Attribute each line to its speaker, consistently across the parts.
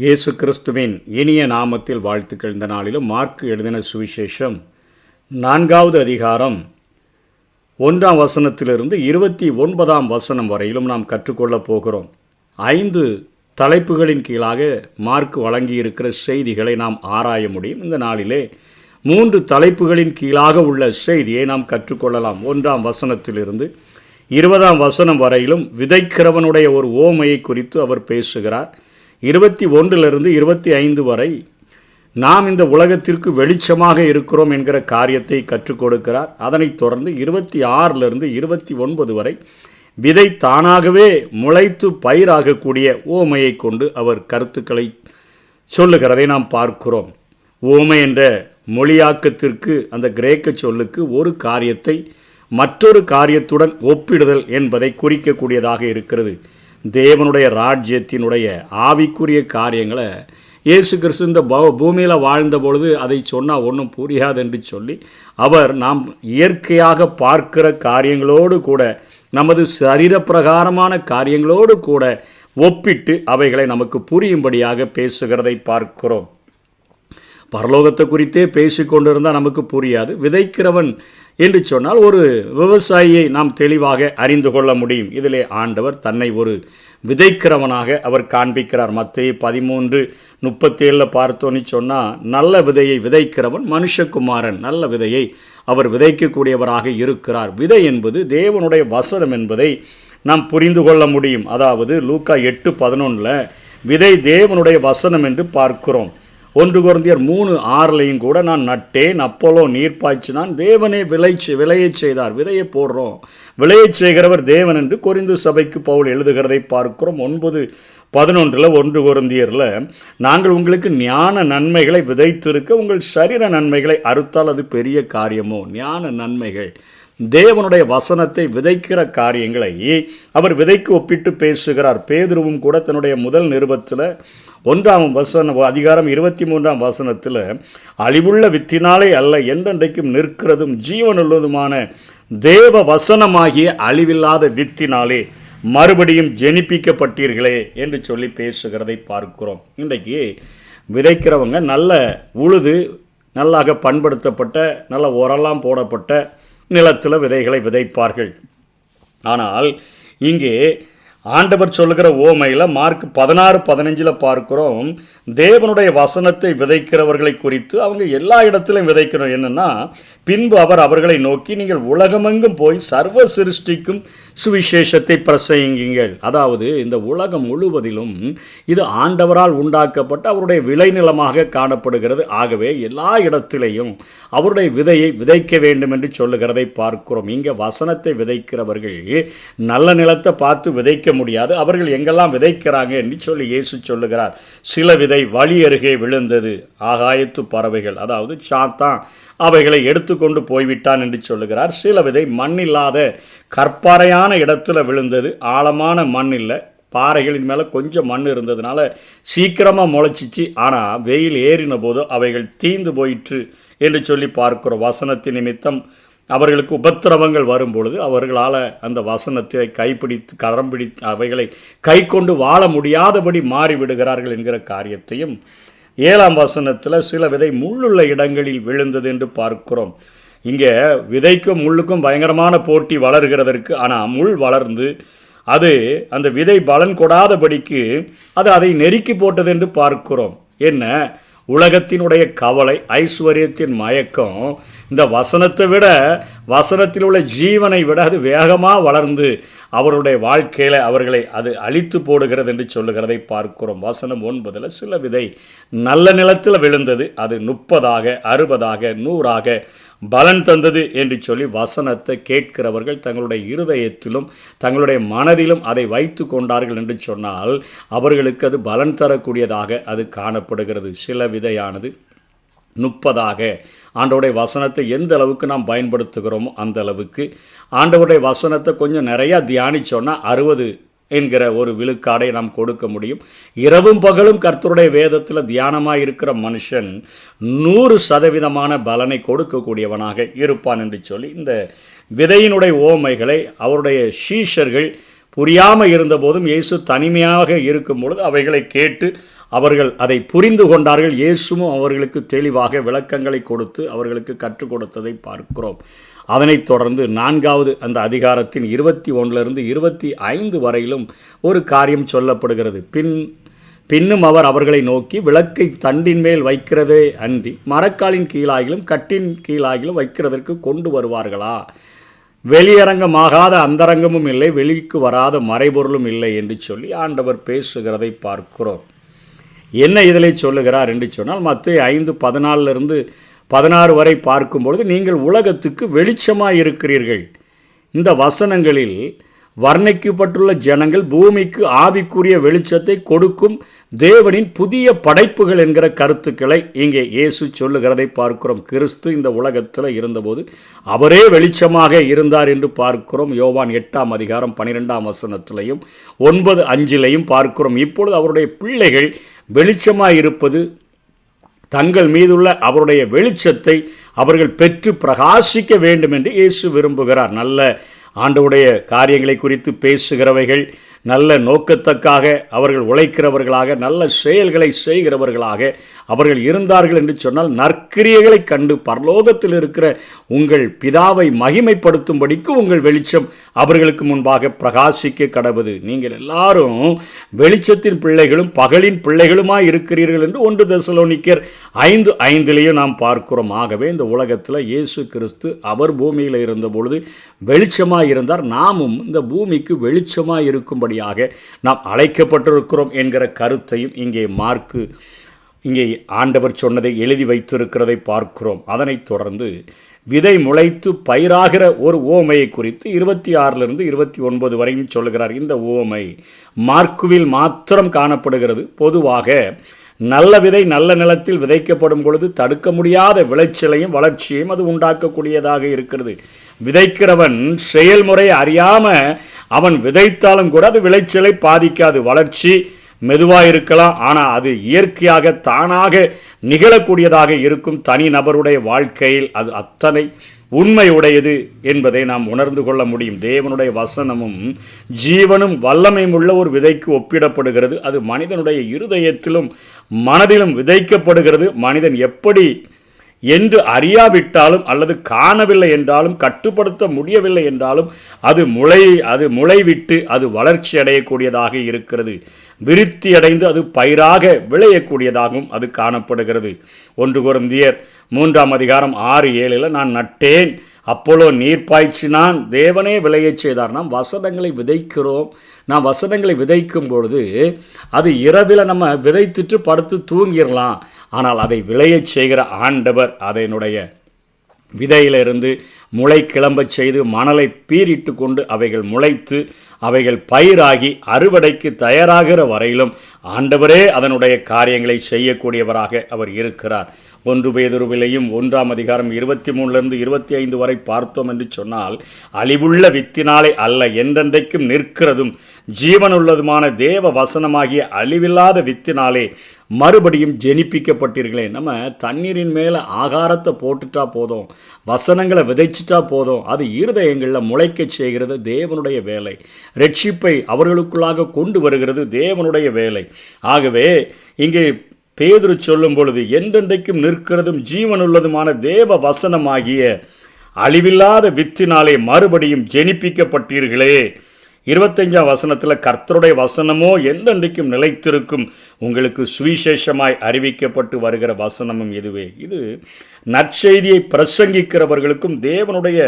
Speaker 1: இயேசு கிறிஸ்துவின் இனிய நாமத்தில் வாழ்த்துக்கள். இந்த நாளிலும் மார்க்கு எழுதின சுவிசேஷம் 4வது அதிகாரம் 1ஆம் வசனத்திலிருந்து 29ஆம் வசனம் வரையிலும் நாம் கற்றுக்கொள்ளப் போகிறோம். 5 தலைப்புகளின் கீழாக மார்க்கு வழங்கியிருக்கிற செய்திகளை நாம் ஆராய முடியும். இந்த நாளிலே 3 தலைப்புகளின் கீழாக உள்ள செய்தியை நாம் கற்றுக்கொள்ளலாம். 1ஆம் வசனத்திலிருந்து 20ஆம் வசனம் வரையிலும் விதைக்கிறவனுடைய ஒரு ஓமையை குறித்து அவர் பேசுகிறார். 21லிருந்து 25 வரை நாம் இந்த உலகத்திற்கு வெளிச்சமாக இருக்கிறோம் என்கிற காரியத்தை கற்றுக் கொடுக்கிறார். அதனைத் தொடர்ந்து 26லிருந்து 29 வரை விதை தானாகவே முளைத்து பயிராகக்கூடிய ஓமையை கொண்டு அவர் கருத்துக்களை சொல்லுகிறதை நாம் பார்க்கிறோம். ஓமை என்ற மொழியாக்கத்திற்கு, அந்த கிரேக்க சொல்லுக்கு ஒரு காரியத்தை மற்றொரு காரியத்துடன் ஒப்பிடுதல் என்பதை குறிக்கக்கூடியதாக இருக்கிறது. தேவனுடைய ராஜ்யத்தினுடைய ஆவிக்குரிய காரியங்களை இயேசு கிறிஸ்து இந்த பூமியில் வாழ்ந்த பொழுது அதை சொன்னால் ஒன்றும் புரியாது என்று சொல்லி அவர் நாம் இயற்கையாக பார்க்கிற காரியங்களோடு கூட நமது சரீரப்பிரகாரமான காரியங்களோடு கூட ஒப்பிட்டு அவைகளை நமக்கு புரியும்படியாக பேசுகிறதை பார்க்கிறோம். பரலோகத்தை குறித்தே பேசிக்கொண்டிருந்தால் நமக்கு புரியாது. விதைக்கிறவன் என்று சொன்னால் ஒரு விவசாயியை நாம் தெளிவாக அறிந்து கொள்ள முடியும். இதிலே ஆண்டவர் தன்னை ஒரு விதைக்கிறவனாக அவர் காண்பிக்கிறார். மத்தேயு 13:37 பார்த்தோன்னு சொன்னால், நல்ல விதையை விதைக்கிறவன் மனுஷகுமாரன். நல்ல விதையை அவர் விதைக்கக்கூடியவராக இருக்கிறார். விதை என்பது தேவனுடைய வசனம் என்பதை நாம் புரிந்து கொள்ள முடியும். அதாவது லூக்கா 8:11 விதை தேவனுடைய வசனம் என்று பார்க்கிறோம். 1 கொரிந்தியர் 3:6 கூட நான் நட்டேன், அப்போலோ நீர் பாய்ச்சினான், தேவனே விளையச் செய்தார். விதையை போடுறோம், விளையச் செய்கிறவர் தேவன் என்று கொரிந்து சபைக்கு பவுல் எழுதுகிறதை பார்க்கிறோம். 9:11 1 கொரிந்தியரில், நாங்கள் உங்களுக்கு ஞான நன்மைகளை விதைத்திருக்க உங்கள் சரீர நன்மைகளை அறுத்தால் அது பெரிய காரியமோ? ஞான நன்மைகள், தேவனுடைய வசனத்தை விதைக்கிற காரியங்களை அவர் விதைக்கு ஒப்பிட்டு பேசுகிறார். பேதுருவும் கூட தன்னுடைய முதல் நிருபத்தில் 1ஆம் அதிகாரம் 23ஆம் வசனத்தில், அழிவுள்ள வித்தினாலே அல்ல, என்றென்றைக்கும் நிற்கிறதும் ஜீவனுள்ளதுமான தேவ வசனமாகிய அழிவில்லாத வித்தினாலே மறுபடியும் ஜெனிப்பிக்கப்பட்டீர்களே என்று சொல்லி பேசுகிறதை பார்க்கிறோம். இன்றைக்கு விதைக்கிறவங்க நல்ல உழுது நல்லாக பண்படுத்தப்பட்ட நல்ல உரலாம் போடப்பட்ட நிலத்தில் விதைகளை விதைப்பார்கள். ஆனால் இங்கே ஆண்டவர் சொல்லுகிற ஓமையில் மார்க் 16:15 பார்க்கிறோம், தேவனுடைய வசனத்தை விதைக்கிறவர்களை குறித்து அவங்க எல்லா இடத்திலும் விதைக்கணும். என்னென்னா, பின்பு அவர் அவர்களை நோக்கி, நீங்கள் உலகமெங்கும் போய் சர்வ சிருஷ்டிக்கும் சுவிசேஷத்தை பிரசங்கிங்கள். அதாவது இந்த உலகம் முழுவதிலும் இது ஆண்டவரால் உண்டாக்கப்பட்ட அவருடைய விளைநிலமாக காணப்படுகிறது. ஆகவே எல்லா இடத்திலையும் அவருடைய விதையை விதைக்க வேண்டும் என்று சொல்லுகிறதை பார்க்கிறோம். இங்கே வசனத்தை விதைக்கிறவர்கள் நல்ல நிலத்தை பார்த்து விதைக்க முடியாது. அவர்கள் எங்கெல்லாம் விதைக்கிறாங்க என்று சொல்லி இயேசு சொல்லுகிறார். சில விதை வழி அருகே விழுந்தது, ஆகாயத்து பறவைகள், அதாவது சாத்தான் அவைகளை எடுத்துக்கொண்டு போய்விட்டான் என்று சொல்லுகிறார். சில விதை மண்ணில்லாத கற்பாறையான இடத்துல விழுந்தது. ஆழமான மண் இல்லை, பாறைகளின் மேலே கொஞ்சம் மண் இருந்ததுனால சீக்கிரமாக முளைச்சிச்சு. ஆனால் வெயில் ஏறின போது அவைகள் தீந்து போயிற்று என்று சொல்லி பார்க்கிறோம். வசனத்தின் நிமித்தம் அவர்களுக்கு உபத்திரவங்கள் வரும்பொழுது அவர்களால் அந்த வசனத்தை கைப்பிடித்து கரம்பிடித்து அவைகளை கை கொண்டு வாழ முடியாதபடி மாறிவிடுகிறார்கள் என்கிற காரியத்தையும் 7ஆம் வசனத்தில் சில விதை முள்ளுள்ள இடங்களில் விழுந்தது என்று பார்க்கிறோம். இங்கே விதைக்கும் முள்ளுக்கும் பயங்கரமான போட்டி வளர்கிறதற்கு. ஆனால் முள் வளர்ந்து அது அந்த விதை பலன் கொடாதபடிக்கு அதை நெருக்கி போட்டது என்று பார்க்கிறோம். என்ன உலகத்தினுடைய கவலை, ஐஸ்வர்யத்தின் மயக்கம் இந்த வசனத்தை விட, வசனத்தில் உள்ள ஜீவனை விட அது வேகமாக வளர்ந்து அவருடைய வாழ்க்கையில் அவர்களை அது அழித்து போடுகிறது என்று சொல்லுகிறதை பார்க்கிறோம். வசனம் 9 சில விதை நல்ல நிலத்தில் விழுந்தது, அது 30, 60, 100 பலன் தந்தது என்று சொல்லி வசனத்தை கேட்கிறவர்கள் தங்களுடைய இருதயத்திலும் தங்களுடைய மனதிலும் அதை வைத்து கொண்டார்கள் என்று சொன்னால் அவர்களுக்கு அது பலன் தரக்கூடியதாக அது காணப்படுகிறது. சில விதையானது 30 ஆண்டவருடைய வசனத்தை எந்த அளவுக்கு நாம் பயன்படுத்துகிறோமோ அந்த அளவுக்கு, ஆண்டவருடைய வசனத்தை கொஞ்சம் நிறையா தியானிச்சோன்னா 60 என்கிற ஒரு விழுக்காடை நாம் கொடுக்க முடியும். இரவும் பகலும் கர்த்தருடைய வேதத்தில் தியானமாக இருக்கிற மனுஷன் 100% பலனை கொடுக்கக்கூடியவனாக இருப்பான் என்று சொல்லி இந்த விதையினுடைய ஓமைகளை அவருடைய சீஷர்கள் புரியாமல் இருந்தபோதும் இயேசு தனிமையாக இருக்கும் பொழுது அவைகளை கேட்டு அவர்கள் அதை புரிந்து கொண்டார்கள். இயேசுவும் அவர்களுக்கு தெளிவாக விளக்கங்களை கொடுத்து அவர்களுக்கு கற்றுக் கொடுத்ததை பார்க்கிறோம். அதனைத் தொடர்ந்து 4வது அந்த அதிகாரத்தின் 21 25 வரையிலும் ஒரு காரியம் சொல்லப்படுகிறது. பின்னும் அவர் அவர்களை நோக்கி, விளக்கை தண்டின் மேல் வைக்கிறதே அன்றி மரக்காலின் கீழாகிலும் கட்டின் கீழாகிலும் வைக்கிறதற்கு கொண்டு வருவார்களா? வெளியரங்கமாகாத அந்தரங்கமும் இல்லை, வெளிக்கு வராத மறைபொருளும் இல்லை என்று சொல்லி ஆண்டவர் பேசுகிறதை பார்க்கிறோம். என்ன இதில் சொல்லுகிறார் என்று சொன்னால், மத்தேயு 5:14 வரை பார்க்கும்பொழுது, நீங்கள் உலகத்துக்கு வெளிச்சமாக இருக்கிறீர்கள். இந்த வசனங்களில் வர்ணிக்கப்பட்டுள்ள ஜனங்கள் பூமிக்கு ஆவிக்குரிய வெளிச்சத்தை கொடுக்கும் தேவனின் புதிய படைப்புகள் என்கிற கருத்துக்களை இங்கே இயேசு சொல்லுகிறதை பார்க்கிறோம். கிறிஸ்து இந்த உலகத்தில் இருந்தபோது அவரே வெளிச்சமாக இருந்தார் என்று பார்க்கிறோம். யோவான் 8:12 9:5 பார்க்கிறோம். இப்பொழுது அவருடைய பிள்ளைகள் வெளிச்சமாக இருப்பது, தங்கள் மீதுள்ள அவருடைய வெளிச்சத்தை அவர்கள் பெற்று பிரகாசிக்க வேண்டும் என்று இயேசு விரும்புகிறார். நல்ல ஆண்டவருடைய காரியங்களை குறித்து பேசுகிறவைகள், நல்ல நோக்கத்துக்காக அவர்கள் உழைக்கிறவர்களாக, நல்ல செயல்களை செய்கிறவர்களாக அவர்கள் இருந்தார்கள் என்று சொன்னால், நற்கிரியைகளை கண்டு பரலோகத்தில் இருக்கிற உங்கள் பிதாவை மகிமைப்படுத்தும்படிக்கு உங்கள் வெளிச்சம் அவர்களுக்கு முன்பாக பிரகாசிக்க கடவுது. நீங்கள் எல்லாரும் வெளிச்சத்தின் பிள்ளைகளும் பகலின் பிள்ளைகளுமாய் இருக்கிறீர்கள் என்று 1 தெசலோனிக்கர் 5:5 நாம் பார்க்கிறோம். ஆகவே இந்த உலகத்தில் இயேசு கிறிஸ்து அவர் பூமியில் இருந்த பொழுது வெளிச்சமாக இருந்தார். நாமும் இந்த பூமிக்கு வெளிச்சமாக இருக்கும்படியாக நாம் அழைக்கப்பட்டிருக்கிறோம் என்கிற கருத்தையும் இங்கே ஆண்டவர் சொன்னதை எழுதி வைத்திருக்கிறதை பார்க்கிறோம். அதனைத் தொடர்ந்து விதை முளைத்து பயிராகிற ஒரு உவமையை குறித்து 26 29 வரையும் சொல்லுகிறார். இந்த உவமை மார்க்குவில் மாத்திரம் காணப்படுகிறது. பொதுவாக நல்ல விதை நல்ல நிலத்தில் விதைக்கப்படும் பொழுது தடுக்க முடியாத விளைச்சலையும் வளர்ச்சியையும் அது உண்டாக்கக்கூடியதாக இருக்கிறது. விதைக்கிறவன் செயல்முறை அறியாமல் அவன் விதைத்தாலும் கூட அது விளைச்சலை பாதிக்காது. வளர்ச்சி மெதுவாக இருக்கலாம், ஆனால் அது இயற்கையாக தானாக நிகழக்கூடியதாக இருக்கும். தனி நபருடைய வாழ்க்கையில் அது அத்தனை உண்மையுடையது என்பதை நாம் உணர்ந்து கொள்ள முடியும். தேவனுடைய வசனமும் ஜீவனும் வல்லமையும் உள்ள ஒரு விதைக்கு ஒப்பிடப்படுகிறது. அது மனிதனுடைய இருதயத்திலும் மனதிலும் விதைக்கப்படுகிறது. மனிதன் எப்படி என்று அறியாவிட்டாலும் அல்லது காணவில்லை என்றாலும் கட்டுப்படுத்த முடியவில்லை என்றாலும் அது முளைவிட்டு அது வளர்ச்சி அடையக்கூடியதாக இருக்கிறது. விருத்தி அடைந்து அது பயிராக விளையக்கூடியதாகவும் அது காணப்படுகிறது. 1 கொரிந்தியர் 3:6-7 நான் நட்டேன், அப்போலோ நீர் பாய்ச்சினான், தேவனே விளையச் செய்தார். நாம் வசனங்களை விதைக்கிறோம். நாம் வசனங்களை விதைக்கும் பொழுது அது இரவில் நம்ம விதைத்துட்டு படுத்து தூங்கிடலாம். ஆனால் அதை விளையச் செய்கிற ஆண்டவர் அதனுடைய விதையிலிருந்து முளை கிளம்பச் செய்து மணலை பீரிட்டு கொண்டு அவைகள் முளைத்து அவைகள் பயிராகி அறுவடைக்கு தயாராகிற வரையிலும் ஆண்டவரே அதனுடைய காரியங்களை செய்யக்கூடியவராக அவர் இருக்கிறார். 1 பேதுருவிலேயும் 1:23-25 வரை பார்த்தோம் என்று சொன்னால், அழிவுள்ள வித்தினாலே அல்ல என்றென்றைக்கும் நிற்கிறதும் ஜீவனுள்ளதுமான தேவ வசனமாகிய அழிவில்லாத வித்தினாலே மறுபடியும் ஜெனிப்பிக்கப்பட்டீர்களே. நம்ம தண்ணீரின் மேலே ஆகாரத்தை போட்டுட்டா போதும், வசனங்களை விதைச்சிட்டா போதும், அது இருதயங்களில் முளைக்க செய்கிறது தேவனுடைய வேலை. ரட்சிப்பை அவர்களுக்குள்ளாக கொண்டு வருகிறது தேவனுடைய வேலை. ஆகவே இங்கே பேதுரு சொல்லும் பொழுது என்றென்றைக்கும் நிற்கிறதும் ஜீவனுள்ளதுமான தேவ வசனமாகிய அழிவில்லாத வித்தினாலே மறுபடியும் ஜெனிப்பிக்கப்பட்டீர்களே. 25ஆம் வசனத்தில் கர்த்தருடைய வசனமோ என்றென்றைக்கும் நிலைத்திருக்கும், உங்களுக்கு சுவிசேஷமாய் அறிவிக்கப்பட்டு வருகிற வசனமும் இதுவே. இது நற்செய்தியை பிரசங்கிக்கிறவர்களுக்கும் தேவனுடைய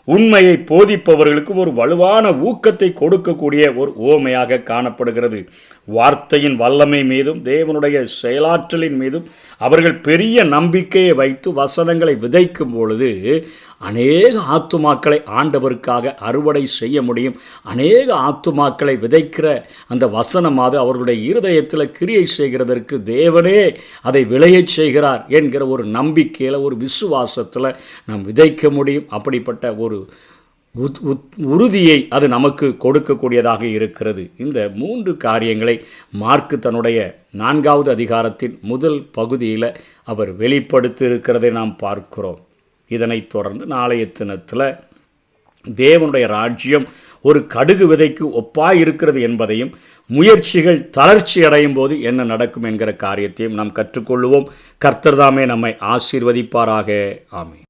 Speaker 1: உண்மையை போதிப்பவர்களுக்கும் ஒரு வலுவான ஊக்கத்தை கொடுக்கக்கூடிய ஒரு உவமையாக காணப்படுகிறது. வார்த்தையின் வல்லமை மீதும் தேவனுடைய செயலாற்றலின் மீதும் அவர்கள் பெரிய நம்பிக்கையை வைத்து வசனங்களை விதைக்கும் பொழுது அநேக ஆத்துமாக்களை ஆண்டவருக்காக அறுவடை செய்ய முடியும். அநேக ஆத்துமாக்களை விதைக்கிற அந்த வசனமாவது அவர்களுடைய இருதயத்தில் கிரியை செய்கிறதற்கு தேவனே அதை விளையச் செய்கிறார் என்கிற ஒரு நம்பிக்கையில், ஒரு விசுவாசத்தில் நாம் விதைக்க முடியும். அப்படிப்பட்ட ஒரு உறுதியை அது நமக்கு கொடுக்கக்கூடியதாக இருக்கிறது. இந்த 3 காரியங்களை மார்க்கு தன்னுடைய 4வது அதிகாரத்தின் முதல் பகுதியில் அவர் வெளிப்படுத்தி இருக்கிறதை நாம் பார்க்கிறோம். இதனைத் தொடர்ந்து நாளைய தினத்தில் தேவனுடைய ராஜ்யம் ஒரு கடுகு விதைக்கு ஒப்பாய் இருக்கிறது என்பதையும், முயற்சிகள் தளர்ச்சி அடையும் போது என்ன நடக்கும் என்கிற காரியத்தையும் நாம் கற்றுக்கொள்வோம். கர்த்தர் தாமே நம்மை ஆசீர்வதிப்பாராக. ஆமென்.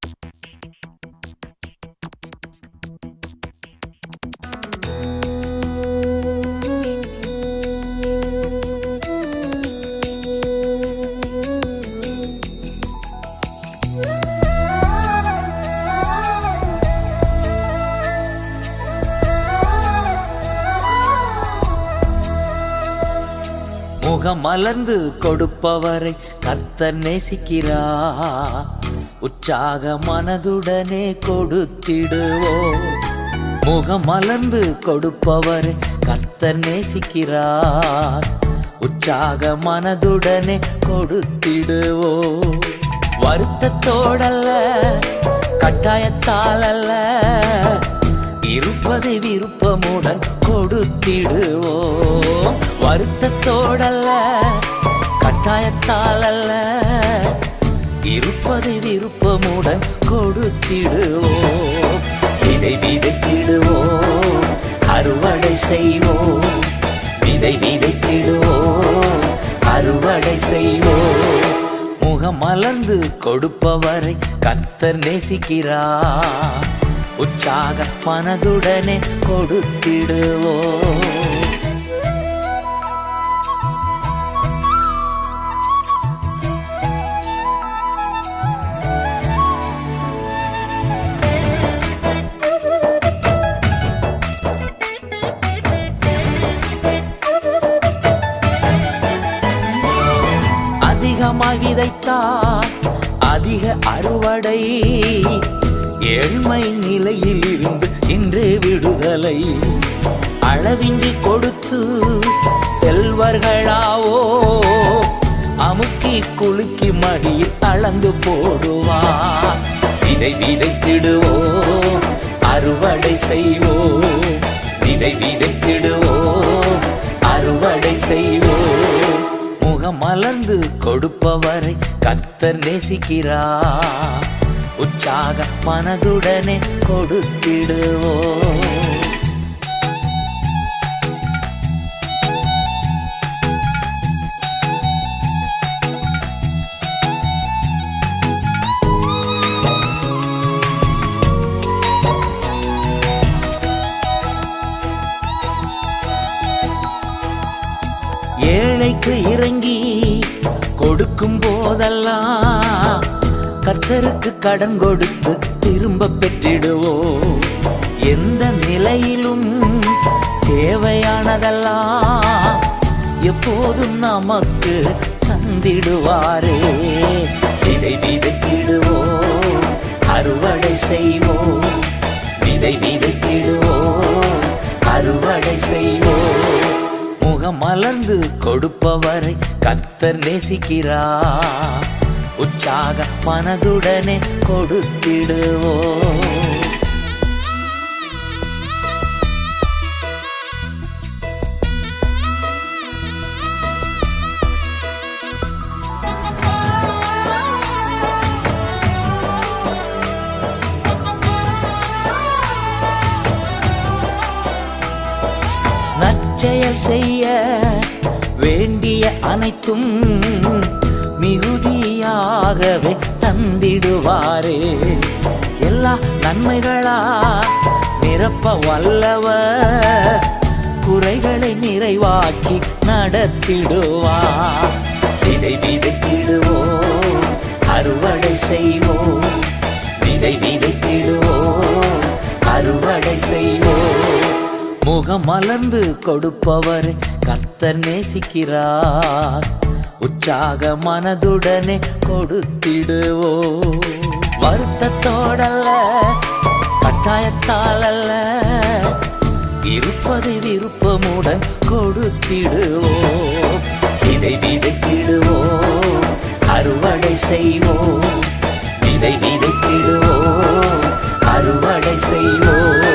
Speaker 2: முகம் மலர்ந்து கொடுப்பவரை கர்த்தர் நேசிக்கிறார். உற்சாக மனதுடனே கொடுத்திடுவோம். முகம் மலர்ந்து கொடுப்பவரை கர்த்தர் நேசிக்கிறார். உற்சாக மனதுடனே கொடுத்திடுவோம். வருத்தத்தோடல்ல, கட்டாயத்தால் அல்ல, இருப்பதை விருப்பமுடன் கொடுத்திடுவோம். வருத்தத்தோடல்ல, கட்டாயத்தால் அல்ல, இருப்பதை விருப்பமுடன் கொடுத்திடுவோம். விதை விதைத்திடுவோம், அறுவடை செய்வோம். விதை விதைத்திடுவோம், அறுவடை செய்வோம். முகம் மலர்ந்து கொடுப்பவரை கர்த்தர் நேசிக்கிறார். உற்சாக மனதுடனே கொடுத்திடுவோம். அதிகமாய் விதைத்தார் அதிக அறுவடை. ஏழ்மை நிலையில் இருந்து இன்று விடுதலை. அளவின்றி கொடுத்து செல்வர்களாவோ, அமுக்கி குலுக்கி மடியில் அளந்து போடுவார். விதை விதைத்திடுவோம், அறுவடை செய்வோம். விதை விதைத்திடுவோம், அறுவடை செய்வோம். முகம் மலர்ந்து கொடுப்பவரை கர்த்தர் நேசிக்கிறார். உற்சாக மனதுடனே கொடுத்திடுவோம். ஏழைக்கு இறங்கி கொடுக்கும் போதெல்லாம் கர்த்தருக்கு கடன் கொடுத்து திரும்ப பெற்றிடுவோம். எந்த நிலையிலும் தேவையானதெல்லாம் எப்போதும் நமக்கு தந்திடுவாரே. விதை விதைத்திடுவோம், அறுவடை செய்வோம். விதை விதைத்திடுவோம், அறுவடை செய்வோம். முகம் மலர்ந்து கொடுப்பவரை கர்த்தர் நேசிக்கிறார். உற்சாக மனதுடனே கொடுத்திடுவோம். நற்செயல் செய்ய வேண்டிய அனைத்தும் மிகுதியாகவே தந்திடுவாரே. எல்லா நன்மைகளா நிரப்ப வல்லவர், குறைகளை நிறைவாக்கி நடத்திடுவார். விதை விதைத்திடுவோம், அறுவடை செய்வோம். விதை விதைத்திடுவோம், அறுவடை செய்வோம். முகம் மலர்ந்து கொடுப்பவரை கர்த்தர் நேசிக்கிறார். உற்சாக மனதுடனே கொடுத்திடுவோம். வருத்தத்தோடல்ல, கட்டாயத்தால் அல்ல, இருப்பதை விருப்பமுடன் கொடுத்திடுவோம். விதை விதைத்திடுவோம், அறுவடை செய்வோம். விதை விதைத்திடுவோம், அறுவடை செய்வோம்.